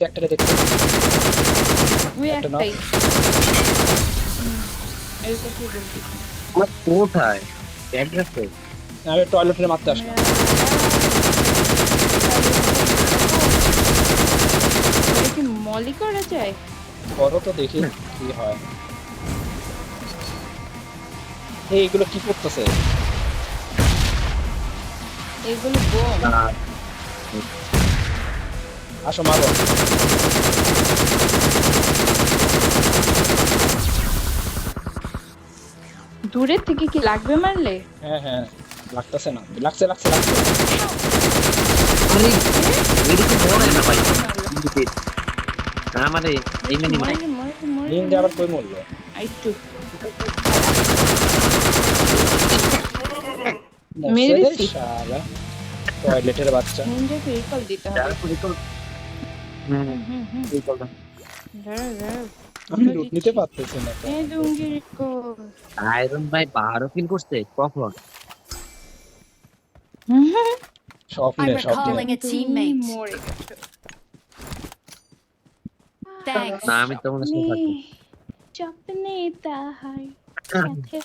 একটাকে দেখতে ওই একটা না একটাই এরকম কি বলছি আমার কোথায় অ্যাড্রেস কই আমি টয়লেটে মারতে আসলাম কি মলি করা যায় করো তো দেখি কি হয় এইগুলো কি করতেছে এগুলো বোম আসো মারো দূরের থেকে কি লাগবে মারলে হ্যাঁ হ্যাঁ লাগতেছে না লাগছে লাগছে লাগছে আরে এদিকে বড় না ভাই আমারে এই মানে মানে লিঙ্ক আবার কই মরলো আইটু মরছে রে মেরেছি শালা টয়লেটের বাচ্চা নিনজাকে রিকল দিতে হবে যারা করে তো হুম এই কথা দাঁড়া আমি লুট নিতে পারতেছি না তো। এই দুঙ্গি রিকল আয়রন ভাই 12 কিল করছে কখন স্বপ্নে I'm স্বপ্নে recalling a teammate. মরে গেছো Thanks. না আমি তোমার সাথে থাকি স্বপ্নে তাহার সাথে